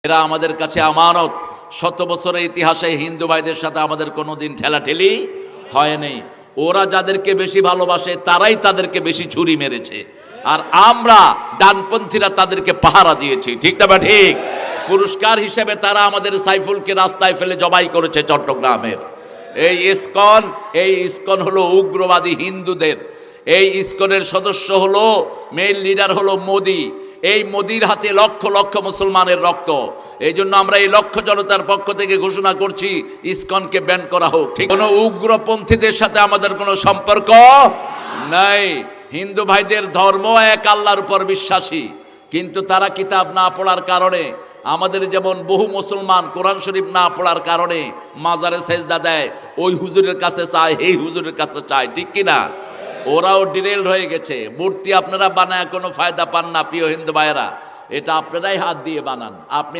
এরা আমাদের কাছে আমানত। শত বছরের ইতিহাসে হিন্দু ভাইদের সাথে আমাদের কোনোদিন ঠেলাঠেলি হয়নি। ওরা যাদেরকে বেশি ভালোবাসে তারাই তাদেরকে বেশি ছুরি মেরেছে, আর আমরা ডানপন্থীরা তাদেরকে পাহারা দিয়েছি। ঠিক না? ঠিক। পুরস্কার হিসেবে তারা আমাদের সাইফুলকে রাস্তায় ফেলে জবাই করেছে চট্টগ্রামের। এই ইসকন হলো উগ্রবাদী হিন্দুদের। এই ইসকনের সদস্য হলো, মেইন লিডার হলো মোদি। এই মোদির হাতে লক্ষ লক্ষ মুসলমানের রক্ত। এই জন্য আমরা এই লক্ষ জনতার পক্ষ থেকে ঘোষণা করছি ইসকনকে ব্যান করা হোক। ঠিক, কোনো উগ্রপন্থীদের সাথে আমাদের কোনো সম্পর্ক নাই। হিন্দু ভাইদের ধর্ম এক আল্লাহর উপর বিশ্বাসী, কিন্তু তারা কিতাব না পড়ার কারণে, আমাদের যেমন বহু মুসলমান কোরআন শরীফ না পড়ার কারণে মাজারে সেজদা দেয়, ওই হুজুরের কাছে চায়, এই হুজুরের কাছে চায়। ঠিক কিনা? ওরাও ডিরেল হয়ে গেছে। মূর্তি আপনারা বানায় কোনো ফায়দা পান না প্রিয় হিন্দু ভাইয়েরা, এটা আপনারাই হাত দিয়ে বানান। আপনি